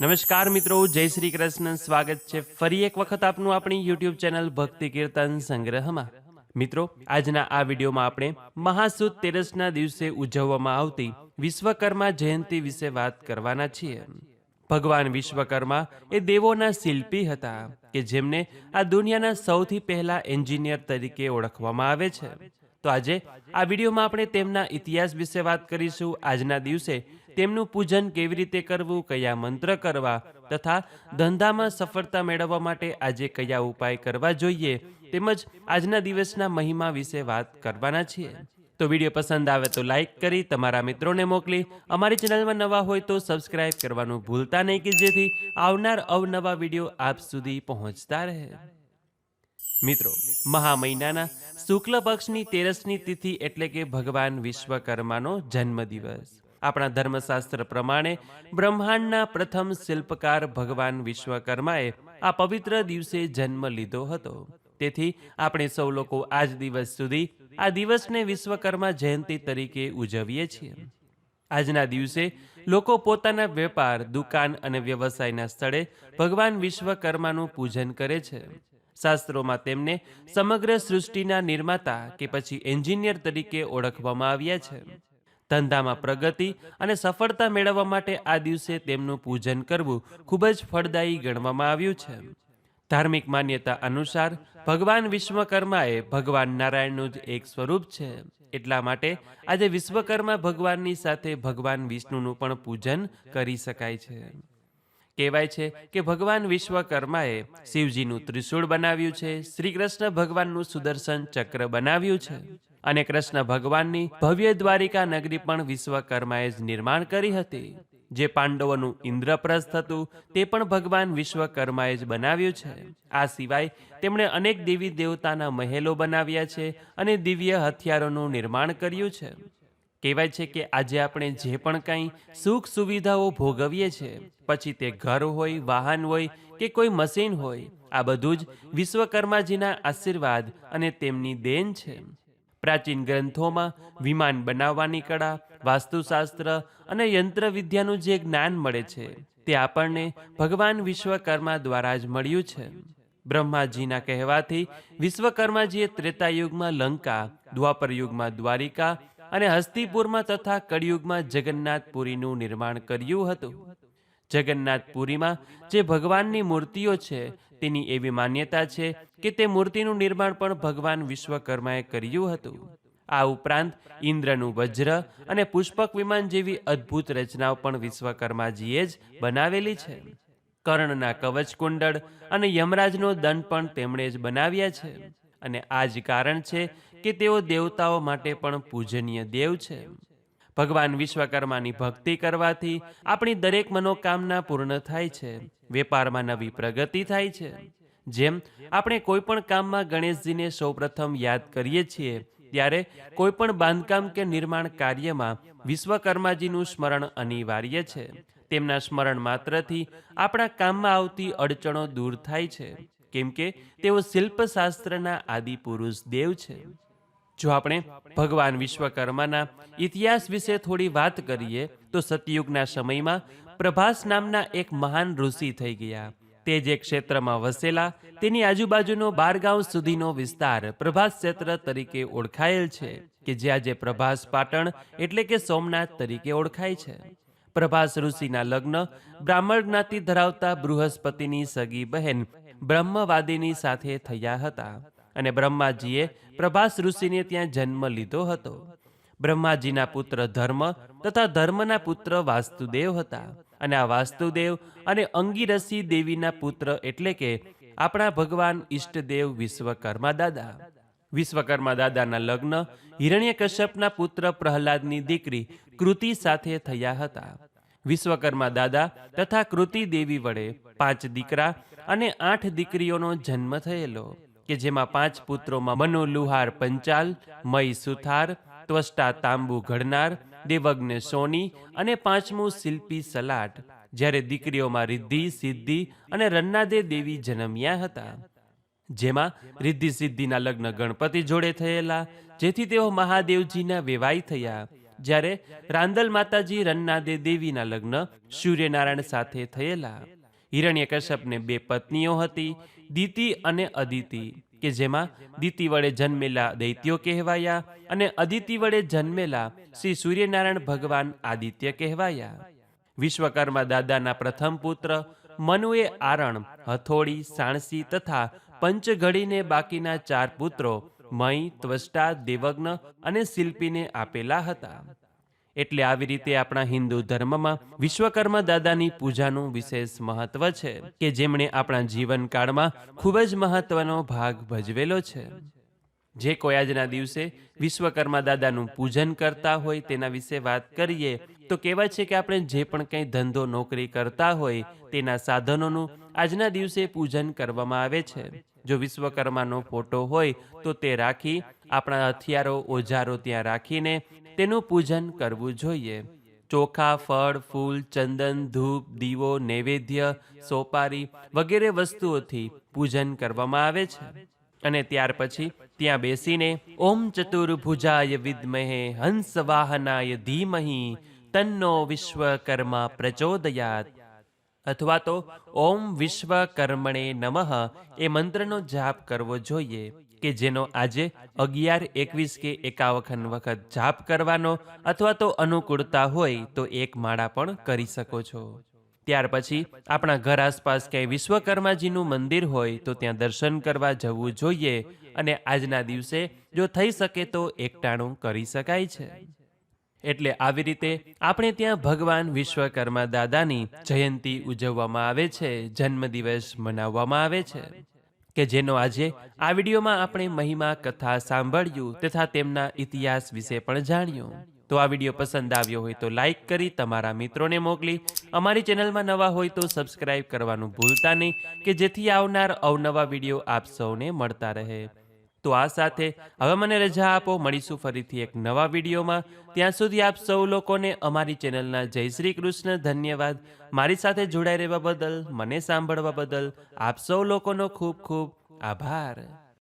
નમસ્કાર મિત્રો, જય શ્રી કૃષ્ણ. સ્વાગત છે ફરી એક વખત આપનું આપણી યુટ્યુબ ચેનલ ભક્તિ કીર્તન સંગ્રહમાં. મિત્રો, આજના આ વિડીયોમાં આપણે મહાસુદ તેરસના દિવસે ઉજવવામાં આવતી વિશ્વકર્મા જયંતિ વિશે વાત કરવાના છીએ. ભગવાન વિશ્વકર્મા એ દેવોના શિલ્પી હતા કે જેમને આ દુનિયાના સૌથી પહેલા એન્જિનિયર તરીકે ઓળખવામાં આવે છે. તો આજે આ વિડીયોમાં આપણે તેમના ઇતિહાસ વિશે વાત કરીશું. આજના દિવસે તેમનું પૂજન કેવી રીતે કરવું, કયા મંત્ર કરવા તથા ધંધામાં સફળતા મેળવવા માટે આજે કયા ઉપાય કરવા જોઈએ, તેમજ આજના દિવસના મહિમા વિશે વાત કરવાના છીએ. તો વિડીયો પસંદ આવે તો લાઈક કરી તમારા મિત્રોને મોકલી અમારી ચેનલમાં નવા હોય તો સબસ્ક્રાઇબ કરવાનું ભૂલતા નહીં કે જેથી આવનાર અવનવા વિડીયો આપ સુધી પહોંચતા રહે. મિત્રો, મહા મહિનાના શુક્લ પક્ષની તેરસની તિથિ એટલે કે ભગવાન વિશ્વકર્માનો જન્મદિવસ. આપણા ધર્મશાસ્ત્ર પ્રમાણે બ્રહ્માંડના પ્રથમ શિલ્પકાર ભગવાન વિશ્વકર્માએ આ પવિત્ર દિવસે જન્મ લીધો હતો. તેથી આપણે સૌ લોકો આજ દિવસ સુધી આ દિવસને વિશ્વકર્મા જયંતિ તરીકે ઉજવીએ છીએ. આજના દિવસે લોકો પોતાના વેપાર, દુકાન અને વ્યવસાયના સ્થળે ભગવાન વિશ્વકર્માનું પૂજન કરે છે. શાસ્ત્રોમાં તેમને સમગ્ર સૃષ્ટિના નિર્માતા કે પછી એન્જિનિયર તરીકે ઓળખવામાં આવ્યા છે. ધંધામાં પ્રગતિ અને સફળતા મેળવવા માટે આ દિવસે તેમનું પૂજન કરવું ખૂબ જ ફળદાયી ગણવામાં આવ્યું છે. ધાર્મિક માન્યતા અનુસાર ભગવાન વિશ્વકર્માએ ભગવાન નારાયણનું જ એક સ્વરૂપ છે. એટલા માટે આજે વિશ્વકર્મા ભગવાનની સાથે ભગવાન વિષ્ણુનું પણ પૂજન કરી શકાય છે. કહેવાય છે કે ભગવાન વિશ્વકર્માએ શિવજીનું ત્રિશૂળ બનાવ્યું છે, શ્રી કૃષ્ણ ભગવાનનું સુદર્શન ચક્ર બનાવ્યું છે અને કૃષ્ણ ભગવાનની ભવ્ય દ્વારિકા નગરી પણ વિશ્વકર્માએ જ નિર્માણ કરી હતી. જે પાંડવોનું ઇન્દ્રપ્રસ્થ હતું તે પણ ભગવાન વિશ્વકર્માએ જ બનાવ્યું છે. આ સિવાય તેમણે અનેક દેવી દેવતાના મહેલો બનાવ્યા છે અને દિવ્ય હથિયારોનું નિર્માણ કર્યું છે. કહેવાય છે કે આજે આપણે જે પણ કંઈ સુખ સુવિધાઓ ભોગવીએ છીએ, પછી તે ઘર હોય, વાહન હોય કે કોઈ મશીન હોય, આ બધું જ વિશ્વકર્માજીના આશીર્વાદ અને તેમની દેન છે. પ્રાચીન ગ્રંથોમાં વિમાન બનાવવાની કળા, વાસ્તુશાસ્ત્ર અને યંત્રવિદ્યાનું જે જ્ઞાન મળે છે તે આપણને ભગવાન વિશ્વકર્મા દ્વારા જ મળ્યું છે. બ્રહ્માજીના કહેવાથી વિશ્વકર્માજીએ ત્રેતાયુગમાં લંકા, દ્વાપર યુગમાં દ્વારિકા અને હસ્તિપુરમાં તથા કળિયુગમાં જગન્નાથપુરીનું નિર્માણ કર્યું હતું. જગન્નાથપુરીમાં જે ભગવાનની મૂર્તિઓ છે તેની એવી માન્યતા છે કે તે મૂર્તિનું નિર્માણ પણ ભગવાન વિશ્વકર્માએ કર્યું હતું. આ ઉપરાંત ઇન્દ્રનું વજ્ર અને પુષ્પક વિમાન જેવી અદ્ભુત રચનાઓ પણ વિશ્વકર્માજીએ જ બનાવેલી છે. કર્ણના કવચ કુંડળ અને યમરાજનો દંડ પણ તેમણે જ બનાવ્યા છે. અને આ જ કારણ છે કે તેઓ દેવતાઓ માટે પણ પૂજનીય દેવ છે. ભગવાન વિશ્વકર્માની ભક્તિ કરવાથી આપણી દરેક મનોકામના પૂર્ણ થાય છે. વેપારમાં નવી પ્રગતિ થાય છે. જેમ આપણે કોઈ પણ કામમાં ગણેશજીને સૌપ્રથમ યાદ કરીએ છીએ, ત્યારે કોઈ પણ બાંધકામ કે નિર્માણ કાર્યમાં વિશ્વકર્માજીનું સ્મરણ અનિવાર્ય છે. તેમના સ્મરણ માત્રથી આપણા કામમાં આવતી અડચણો દૂર થાય છે, કેમ કે તેઓ શિલ્પશાસ્ત્રના આદિપુરુષ દેવ છે. જો આપણે ભગવાન વિશ્વકર્માના ઇતિહાસ વિશે થોડી વાત કરીએ તો સતયુગના સમયમાં પ્રભાસ નામના એક મહાન ઋષિ થઈ ગયા. તે જે ક્ષેત્રમાં વસેલા તેની આજુબાજુનો 12 ગાંવ સુધીનો વિસ્તાર પ્રભાસ ક્ષેત્ર તરીકે ઓળખાયેલ છે, કે જે આજે પ્રભાસ પાટણ એટલે કે સોમનાથ તરીકે ઓળખાય છે. પ્રભાસ ઋષિના લગ્ન બ્રાહ્મણ જ્ઞાતિ ધરાવતા બૃહસ્પતિની સગી બહેન બ્રહ્મવાદિની સાથે થયા હતા અને બ્રહ્માજીએ પ્રભાસ ઋષિને ત્યાં જન્મ લીધો હતો. બ્રહ્માજીના પુત્ર ધર્મ તથા ધર્મના પુત્ર વાસ્તુદેવ હતા અને આ વાસ્તુદેવ અને અંગીરસી દેવીના પુત્ર એટલે કે આપણા ભગવાન ઈષ્ટદેવ વિશ્વકર્મા દાદા. વિશ્વકર્મા દાદાના લગ્ન હિરણ્યકશ્યપના પુત્ર પ્રહલાદની દીકરી કૃતિ સાથે થયા હતા. વિશ્વકર્મા દાદા તથા કૃતિ દેવી વડે 5 દીકરા અને 8 દીકરીઓનો જન્મ થયેલો, કે જેમાં 5 પુત્રોમાં મનુ લુહાર પંચાલ, મય સુથાર, ત્વષ્ટા તાંબુ ઘડનાર, દેવજ્ઞ સોની અને 5મું શિલ્પી સલાટ, જ્યારે દીકરીઓમાં રિદ્ધિ, સિદ્ધિ અને રન્નાદે દેવી જન્મ્યા હતા. જેમાં રિદ્ધિ સિદ્ધિના લગ્ન ગણપતિ જોડે થયેલા, જેથી તેઓ મહાદેવજીના વેવાઈ થયા. જ્યારે રાંદલ માતાજી રન્નાદે દેવીના લગ્ન સૂર્યનારાયણ સાથે થયેલા. હિરણ્યકશ્યપને 2 પત્નીઓ હતી, દિતિ અને અદિતિ, કે જેમાં દિતિ વડે જન્મેલા દૈત્યો કહેવાયા અને અદિતિ વડે જન્મેલા શ્રી સૂર્યનારાયણ ભગવાન આદિત્ય કહેવાયા. વિશ્વકર્મા દાદાના પ્રથમ પુત્ર મનુએ આરણ, હથોડી, સાણસી તથા પંચઘડીને બાકીના 4 પુત્રો મય, ત્વષ્ટા, દેવજ્ઞ અને શિલ્પીને આપેલા હતા. એટલે આવી રીતે આપણા હિન્દુ ધર્મમાં વિશ્વકર્મા દાદાની પૂજાનું વિશેષ મહત્વ છે કે જેમણે આપણા જીવનકાળમાં ખૂબ જ મહત્વનો ભાગ ભજવેલો છે. જે કોઈ આજના દિવસે વિશ્વકર્મા દાદાનું પૂજન કરતા હોય તેના વિશે વાત કરીએ તો કહેવાય છે કે આપણે જે પણ કંઈ ધંધો નોકરી કરતા હોય તેના સાધનોનું આજના દિવસે પૂજન કરવામાં આવે છે. જો વિશ્વકર્માનો ફોટો હોય તો તે રાખી આપણા હથિયારો ઓજારો ત્યાં રાખીને તેનું પૂજન કરવું જોઈએ. ચોખા, ફળ, ફૂલ, ચંદન, ધૂપ, દીવો, નૈવેદ્ય, સોપારી વગેરે વસ્તુઓથી પૂજન કરવામાં આવે છે. અને ત્યાર પછી ત્યાં બેસીને ઓમ ચતુર્ભુજાય વિદ્મહે હંસ વાહનાય ધીમહિ તન્નો વિશ્વકર્મા પ્રચોદયાત અથવા તો ઓમ વિશ્વકર્મણે નમઃ એ મંત્રનો જાપ કરવો જોઈએ કે જેનો આજે 11, 21 કે 51 વખત જાપ કરવાનો અથવા તો અનુકૂળતા હોય તો 1 માળા પણ કરી શકો છો. ત્યાર પછી આપણા ઘર આસપાસ ક્યાંય વિશ્વકર્માજીનું મંદિર હોય તો ત્યાં દર્શન કરવા જવું જોઈએ અને આજના દિવસે જો થઈ શકે તો એકટાણું કરી શકાય છે. એટલે આવી રીતે આપણે ત્યાં ભગવાન વિશ્વકર્મા દાદાની જયંતી ઉજવવામાં આવે છે, જન્મદિવસ મનાવવામાં આવે છે કે જેનો આજે આ વિડીયોમાં આપણે મહિમા કથા સાંભળ્યું તથા તેમના ઇતિહાસ વિશે પણ જાણ્યું. તો આ વિડીયો પસંદ આવ્યો હોય તો લાઈક કરી તમારા મિત્રોને મોકલી, અમારી ચેનલમાં નવા હોય તો સબસ્ક્રાઇબ કરવાનું ભૂલતા નહીં કે જેથી આવનાર અવનવા વિડીયો આપ સૌને મળતા રહે. તો આ સાથે હવે મને રજા આપો, મળીશું ફરીથી એક નવા વિડીયોમાં. ત્યાં સુધી આપ સૌ લોકોને અમારી ચેનલના જય શ્રી કૃષ્ણ. ધન્યવાદ. મારી સાથે જોડાઈ રહેવા બદલ, મને સાંભળવા બદલ આપ સૌ લોકોનો ખૂબ ખૂબ આભાર.